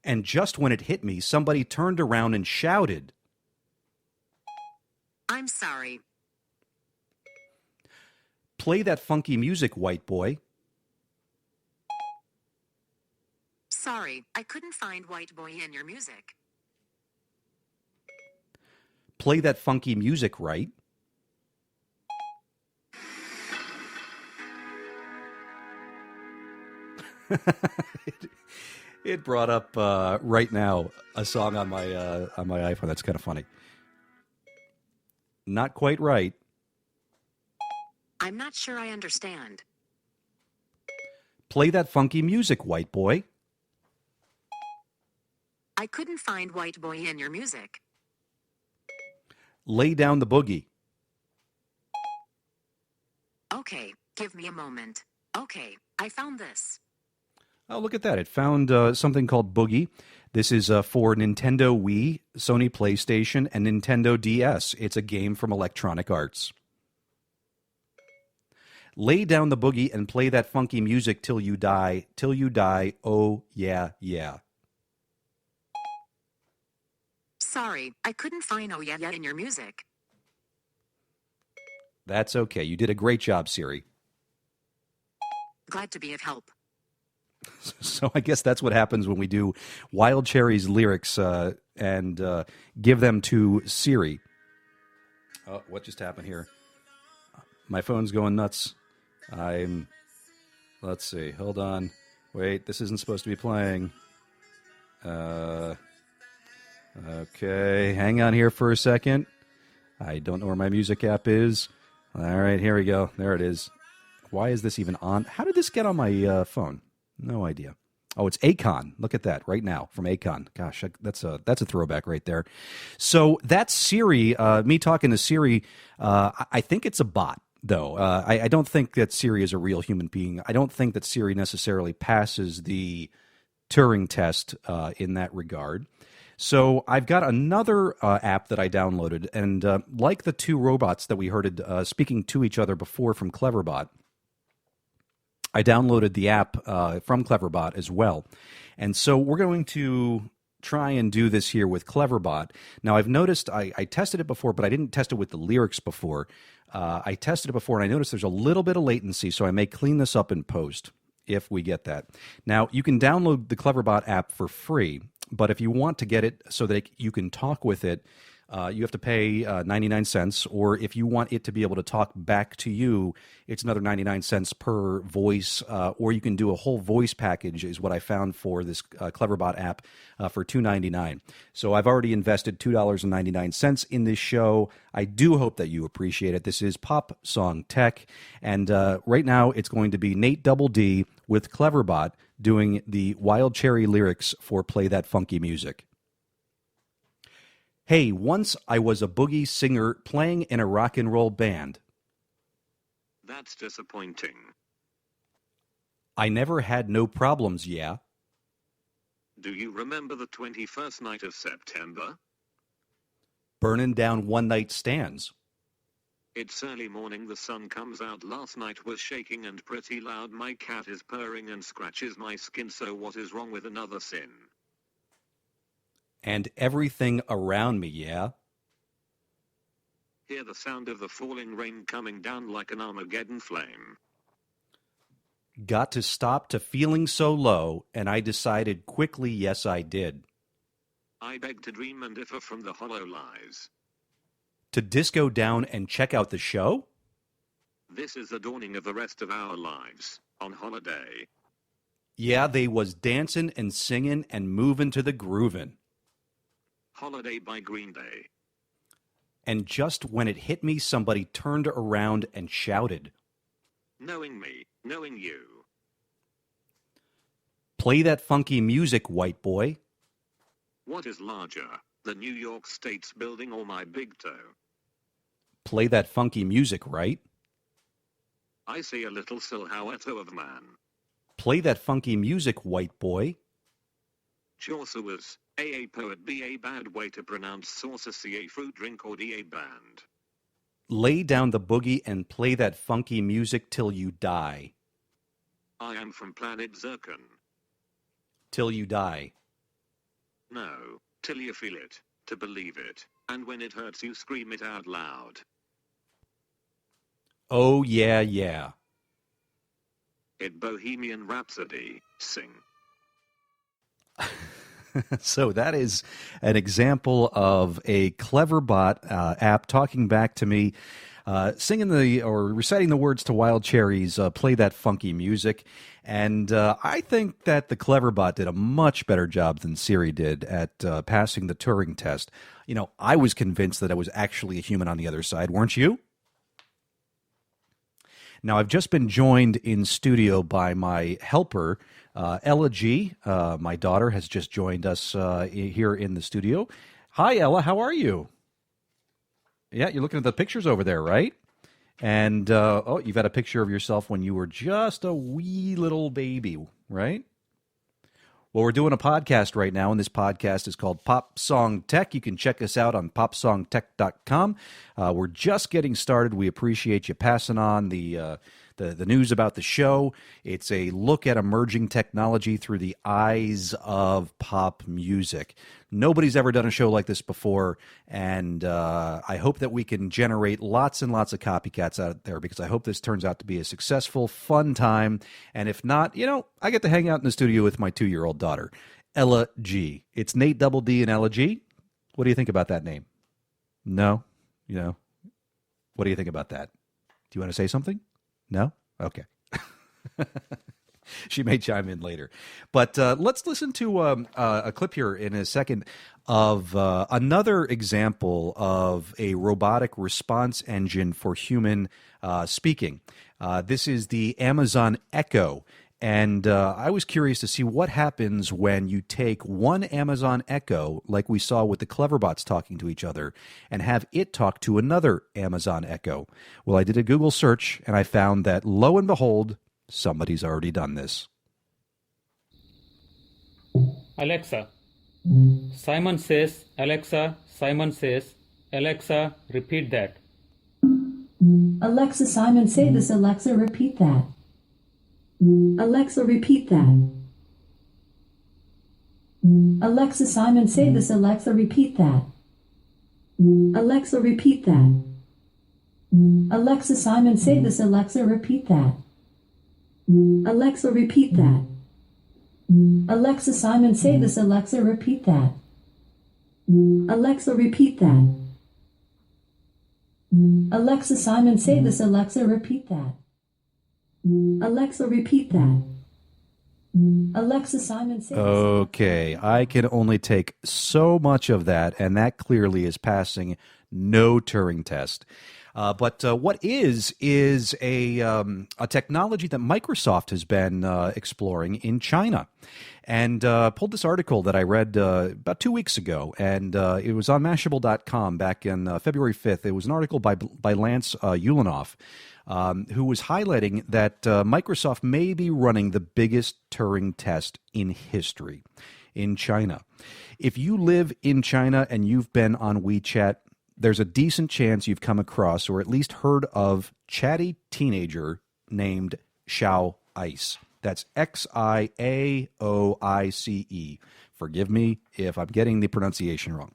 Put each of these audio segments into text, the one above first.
And just when it hit me, somebody turned around and shouted. I'm sorry. Play that funky music, white boy. Sorry, I couldn't find White Boy in your music. Play that funky music, right? It brought up right now a song on my iPhone. That's kind of funny. Not quite right. I'm not sure I understand. Play that funky music, white boy. I couldn't find White Boy in your music. Lay down the boogie. Okay, give me a moment. Okay, I found this. Oh, look at that. It found something called Boogie. This is for Nintendo Wii, Sony PlayStation, and Nintendo DS. It's a game from Electronic Arts. Lay down the boogie and play that funky music till you die, oh yeah, yeah. Sorry, I couldn't find Oh Yeah Yeah in your music. That's okay. You did a great job, Siri. Glad to be of help. So I guess that's what happens when we do Wild Cherry's lyrics and give them to Siri. Oh, what just happened here? My phone's going nuts. Let's see. Hold on. Wait, this isn't supposed to be playing. Okay, hang on here for a second. I don't know where my music app is. All right, here we go. There it is. Why is this even on? How did this get on my phone? No idea. Oh, it's Akon. Look at that right now from Akon. Gosh, that's a throwback right there. So that's Siri. Me talking to Siri. I think it's a bot, though. I don't think that Siri is a real human being. I don't think that Siri necessarily passes the Turing test in that regard. So I've got another app that I downloaded, and like the two robots that we heard speaking to each other before from Cleverbot, I downloaded the app from Cleverbot as well. And so we're going to try and do this here with Cleverbot. Now, I've noticed I tested it before, but I didn't test it with the lyrics before. I tested it before, and I noticed there's a little bit of latency, so I may clean this up in post if we get that. Now, you can download the Cleverbot app for free, but if you want to get it so that you can talk with it, you have to pay 99 cents, or if you want it to be able to talk back to you, it's another 99 cents per voice, or you can do a whole voice package is what I found for this Cleverbot app for $2.99. So I've already invested $2.99 in this show. I do hope that you appreciate it. This is Pop Song Tech, and right now it's going to be Nate Double D with Cleverbot doing the Wild Cherry lyrics for Play That Funky Music. Hey, once I was a boogie singer playing in a rock and roll band. That's disappointing. I never had no problems, yeah. Do you remember the 21st night of September? Burning down one-night stands. It's early morning, the sun comes out, last night was shaking and pretty loud, my cat is purring and scratches my skin, so what is wrong with another sin? And everything around me, yeah? Hear the sound of the falling rain coming down like an Armageddon flame. Got to stop to feeling so low, and I decided quickly, yes I did. I beg to dream and differ from the hollow lies. To disco down and check out the show? This is the dawning of the rest of our lives, on holiday. Yeah, they was dancing and singing and moving to the groovin'. Holiday by Green Day. And just when it hit me, somebody turned around and shouted. Knowing me, knowing you. Play that funky music, white boy. What is larger, the New York State's building or my big toe? Play that funky music, right? I see a little silhouette of man. Play that funky music, white boy. Chaucer was a poet, b a bad way to pronounce saucer, c a fruit drink, or d a band. Lay down the boogie and play that funky music till you die. I am from planet Zircon. Till you die. know, till you feel it, to believe it, and when it hurts you scream it out loud. Oh, yeah, yeah. In Bohemian Rhapsody, sing. So that is an example of a Cleverbot app talking back to me, singing or reciting the words to Wild Cherries, play that funky music. And I think that the Cleverbot did a much better job than Siri did at passing the Turing test. You know, I was convinced that I was actually a human on the other side, weren't you? Now, I've just been joined in studio by my helper, Ella G. My daughter has just joined us here in the studio. Hi, Ella. How are you? Yeah, you're looking at the pictures over there, right? And, you've got a picture of yourself when you were just a wee little baby, right? Well, we're doing a podcast right now, and this podcast is called Pop Song Tech. You can check us out on popsongtech.com. We're just getting started. We appreciate you passing on the news about the show. It's a look at emerging technology through the eyes of pop music. Nobody's ever done a show like this before, and I hope that we can generate lots and lots of copycats out there, because I hope this turns out to be a successful, fun time. And if not, you know, I get to hang out in the studio with my 2-year-old daughter, Ella G. It's Nate Double D and Ella G. What do you think about that name? No? You know? What do you think about that? Do you want to say something? No? Okay. She may chime in later. But let's listen to a clip here in a second of another example of a robotic response engine for human speaking. This is the Amazon Echo. And I was curious to see what happens when you take one Amazon Echo, like we saw with the Cleverbots talking to each other, and have it talk to another Amazon Echo. Well, I did a Google search, and I found that, lo and behold, somebody's already done this. Alexa. Simon says, Alexa. Simon says, Alexa, repeat that. Alexa, Simon, say this. Alexa, repeat that. Alexa, repeat that. Alexa, Simon, say this. Alexa, repeat that. Alexa, repeat that. Alexa, Simon, say this. Alexa, repeat that. Alexa, repeat that. Alexa, Simon, say this. Alexa, repeat that. Alexa, repeat that. Alexa, Simon, say this. Alexa, repeat that. Alexa, repeat that. Alexa, Simon, say this. Okay, I can only take so much of that, and that clearly is passing no Turing test. But what is a technology that Microsoft has been exploring in China. And pulled this article that I read about 2 weeks ago, and it was on Mashable.com back in February 5th. It was an article by Lance Ulanoff, who was highlighting that Microsoft may be running the biggest Turing test in history in China. If you live in China and you've been on WeChat, there's a decent chance you've come across or at least heard of chatty teenager named Xiaoice. That's Xiaoice. Forgive me if I'm getting the pronunciation wrong.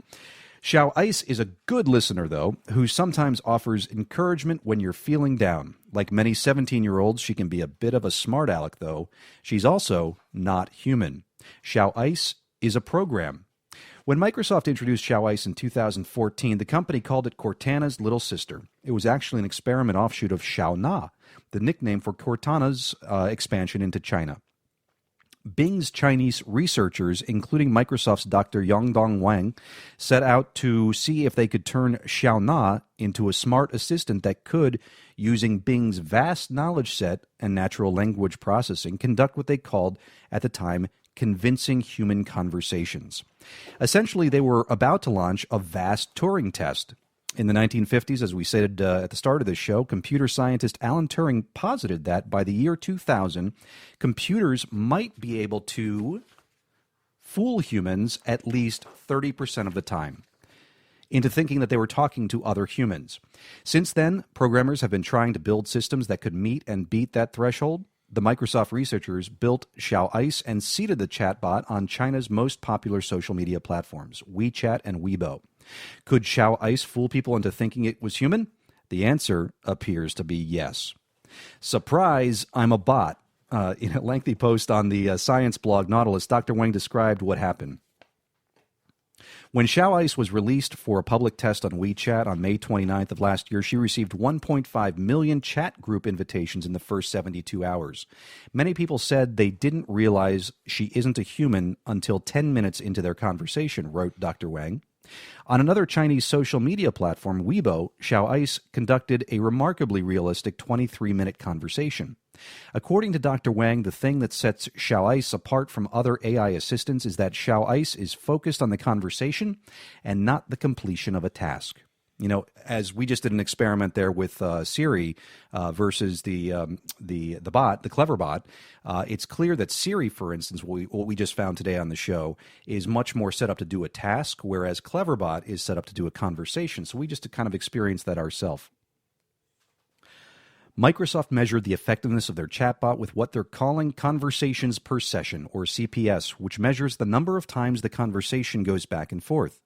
Xiaoice is a good listener, though, who sometimes offers encouragement when you're feeling down. Like many 17-year-olds, she can be a bit of a smart aleck, though. She's also not human. Xiaoice is a program. When Microsoft introduced Xiaoice in 2014, the company called it Cortana's little sister. It was actually an experiment offshoot of Xiaona, the nickname for Cortana's expansion into China. Bing's Chinese researchers, including Microsoft's Dr. Yongdong Wang, set out to see if they could turn Xiaona into a smart assistant that could, using Bing's vast knowledge set and natural language processing, conduct what they called, at the time, convincing human conversations. Essentially, they were about to launch a vast Turing test. In the 1950s, as we said at the start of this show, computer scientist Alan Turing posited that by the year 2000, computers might be able to fool humans at least 30% of the time into thinking that they were talking to other humans. Since then, programmers have been trying to build systems that could meet and beat that threshold. the Microsoft researchers built Xiaoice and seeded the chatbot on China's most popular social media platforms, WeChat and Weibo. Could Xiaoice fool people into thinking it was human? The answer appears to be yes. Surprise, I'm a bot. In a lengthy post on the science blog Nautilus, Dr. Wang described what happened. When Xiaoice was released for a public test on WeChat on May 29th of last year, she received 1.5 million chat group invitations in the first 72 hours. Many people said they didn't realize she isn't a human until 10 minutes into their conversation, wrote Dr. Wang. On another Chinese social media platform, Weibo, Xiaoice conducted a remarkably realistic 23-minute conversation. According to Dr. Wang, the thing that sets Xiaoice apart from other AI assistants is that Xiaoice is focused on the conversation and not the completion of a task. You know, as we just did an experiment there with Siri versus the bot, the clever bot, it's clear that Siri, for instance, what we just found today on the show, is much more set up to do a task, whereas Cleverbot is set up to do a conversation. So we just kind of experienced that ourselves. Microsoft measured the effectiveness of their chatbot with what they're calling conversations per session, or CPS, which measures the number of times the conversation goes back and forth.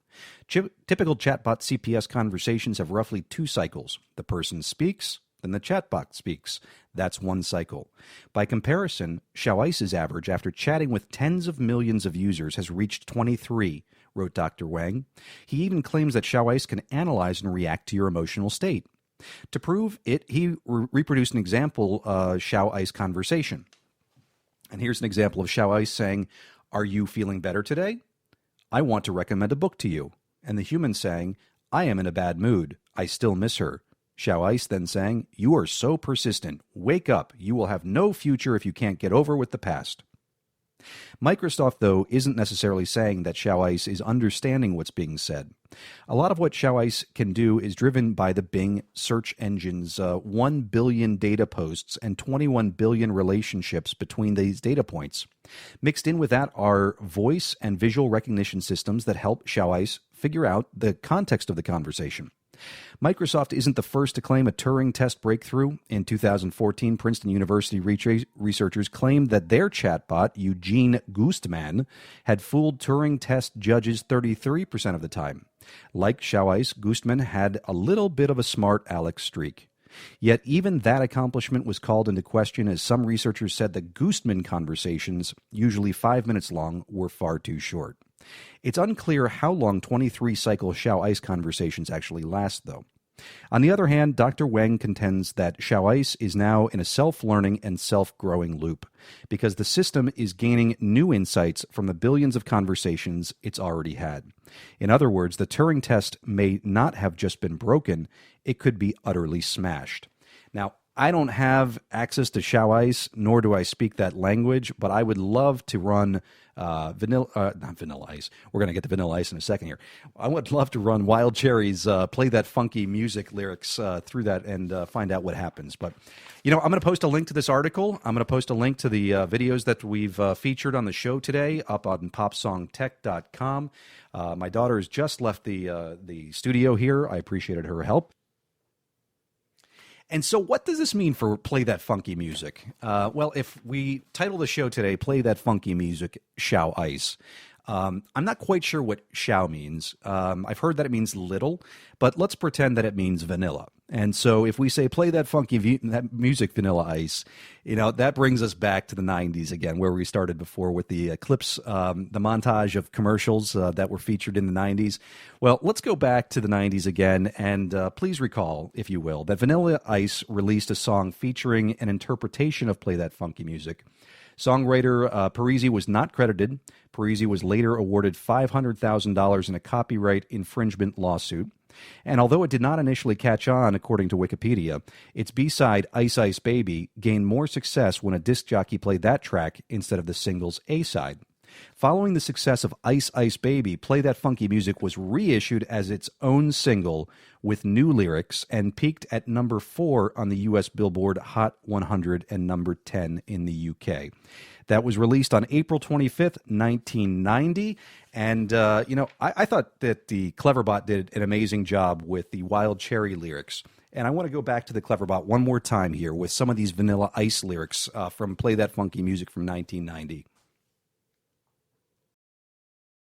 Typical chatbot CPS conversations have roughly 2 cycles. The person speaks, then the chatbot speaks. That's 1 cycle. By comparison, Xiaoice's average after chatting with tens of millions of users has reached 23, wrote Dr. Wang. He even claims that Xiaoice can analyze and react to your emotional state. To prove it, he reproduced an example Xiaoice conversation. And here's an example of Xiaoice saying, "Are you feeling better today? I want to recommend a book to you." And the human saying, "I am in a bad mood. I still miss her." Xiaoice then saying, "You are so persistent. Wake up. You will have no future if you can't get over with the past." Microsoft, though, isn't necessarily saying that Xiaoice is understanding what's being said. A lot of what Xiaoice can do is driven by the Bing search engine's 1 billion data posts and 21 billion relationships between these data points. Mixed in with that are voice and visual recognition systems that help Xiaoice figure out the context of the conversation. Microsoft isn't the first to claim a Turing Test breakthrough. In 2014, Princeton University researchers claimed that their chatbot, Eugene Goostman, had fooled Turing Test judges 33% of the time. Like Xiaoice, Goostman had a little bit of a smart aleck streak. Yet even that accomplishment was called into question as some researchers said that Goostman conversations, usually 5 minutes long, were far too short. It's unclear how long 23-cycle Xiaoice conversations actually last, though. On the other hand, Dr. Wang contends that Xiaoice is now in a self-learning and self-growing loop because the system is gaining new insights from the billions of conversations it's already had. In other words, the Turing test may not have just been broken, it could be utterly smashed. Now, I don't have access to Xiaoice, nor do I speak that language, but I would love to run not Vanilla Ice. We're going to get to Vanilla Ice in a second here. I would love to run Wild Cherry's Play That Funky Music lyrics through that and find out what happens. But, you know, I'm going to post a link to this article. I'm going to post a link to the videos that we've featured on the show today up on popsongtech.com. My daughter has just left the studio here. I appreciated her help. And so what does this mean for Play That Funky Music? Well, if we title the show today, Play That Funky Music, Xiaoice, I'm not quite sure what Xiao means. I've heard that it means little, but let's pretend that it means vanilla. And so if we say play that funky that music, Vanilla Ice, you know, that brings us back to the 90s again, where we started before with the clips, the montage of commercials that were featured in the 90s. Well, let's go back to the 90s again, and please recall, if you will, that Vanilla Ice released a song featuring an interpretation of Play That Funky Music. Songwriter Parisi was not credited. Parisi was later awarded $500,000 in a copyright infringement lawsuit. And although it did not initially catch on, according to Wikipedia, its B-side, Ice Ice Baby, gained more success when a disc jockey played that track instead of the single's A-side. Following the success of Ice Ice Baby, Play That Funky Music was reissued as its own single with new lyrics and peaked at number 4 on the U.S. Billboard Hot 100 and number 10 in the U.K. That was released on April 25th, 1990. And, I thought that the Cleverbot did an amazing job with the Wild Cherry lyrics. And I want to go back to the Cleverbot one more time here with some of these Vanilla Ice lyrics from Play That Funky Music from 1990.